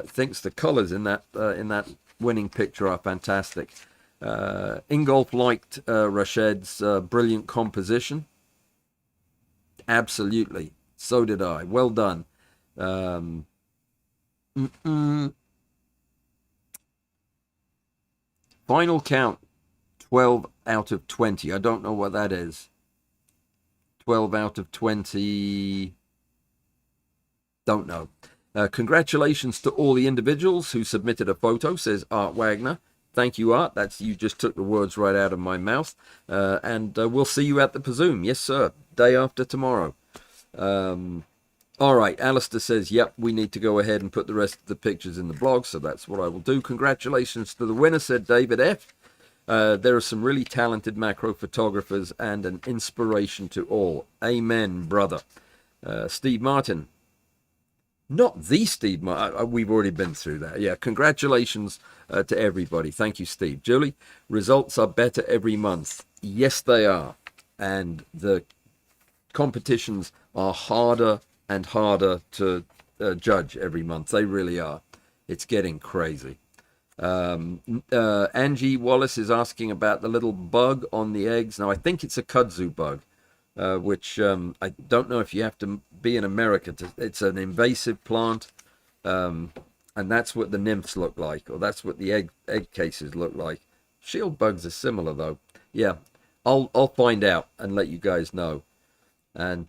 thinks the colors in that winning picture are fantastic. Ingolf liked Rashed's brilliant composition. Absolutely. So did I. Well done. Final count, 12 out of 20. I don't know what that is. 12 out of 20. Don't know. Congratulations to all the individuals who submitted a photo, says Art Wagner. Thank you, Art. You just took the words right out of my mouth. And we'll see you at the Presume. Yes, sir. Day after tomorrow. All right. Alistair says, yep, we need to go ahead and put the rest of the pictures in the blog. So that's what I will do. Congratulations to the winner, said David F. There are some really talented macro photographers and an inspiration to all. Amen, brother. Steve Martin. Not the Steve Martin. We've already been through that. Yeah, congratulations to everybody. Thank you, Steve. Julie, results are better every month. Yes, they are. And the competitions are harder and harder to judge every month. They really are. It's getting crazy. Angie Wallace is asking about the little bug on the eggs. Now, I think it's a kudzu bug. Which I don't know if you have to be in America. It's an invasive plant, and that's what the nymphs look like, or that's what the egg cases look like. Shield bugs are similar, though. Yeah, I'll find out and let you guys know. And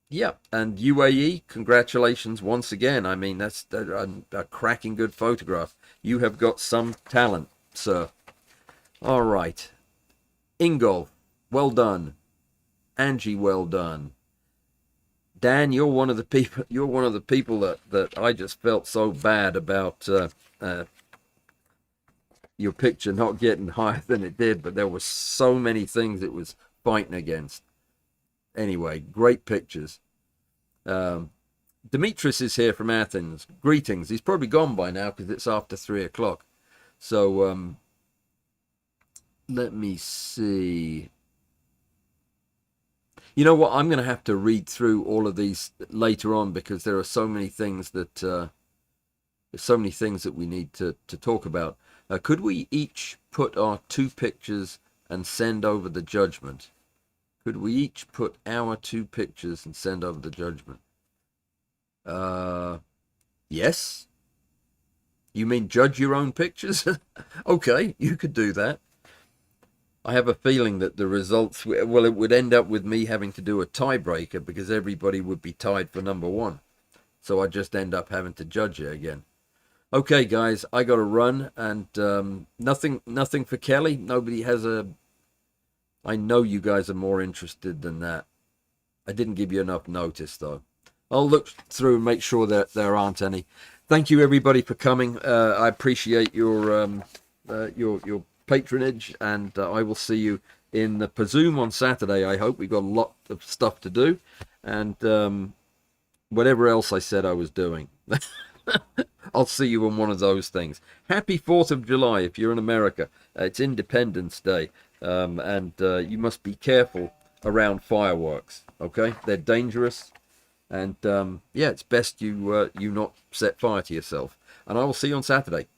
yeah, and UAE, congratulations once again. I mean, that's a cracking good photograph. You have got some talent, sir. All right, Ingolf, well done. Angie, well done. Dan, you're one of the people. You're one of the people that I just felt so bad about your picture not getting higher than it did. But there were so many things it was fighting against. Anyway, great pictures. Demetrius is here from Athens. Greetings. He's probably gone by now because it's after 3 o'clock. So let me see. You know what? I'm going to have to read through all of these later on because there are so many things that there's so many things that we need to talk about. Could we each put our 2 pictures and send over the judgment? Could we each put our 2 pictures and send over the judgment? Yes. You mean judge your own pictures? Okay, you could do that. I have a feeling that the results, well, it would end up with me having to do a tiebreaker because everybody would be tied for number 1. So I just end up having to judge it again. Okay, guys, I got to run, and nothing for Kelly. Nobody has a. I know you guys are more interested than that. I didn't give you enough notice, though. I'll look through and make sure that there aren't any. Thank you, everybody, for coming. I appreciate your patronage, and I will see you in the Presume on Saturday. I hope we've got a lot of stuff to do, and whatever else I said I was doing. I'll see you on one of those things. Happy 4th of July if you're in America. It's Independence Day, and you must be careful around fireworks. Okay, they're dangerous, and yeah, it's best you not set fire to yourself. And I will see you on Saturday.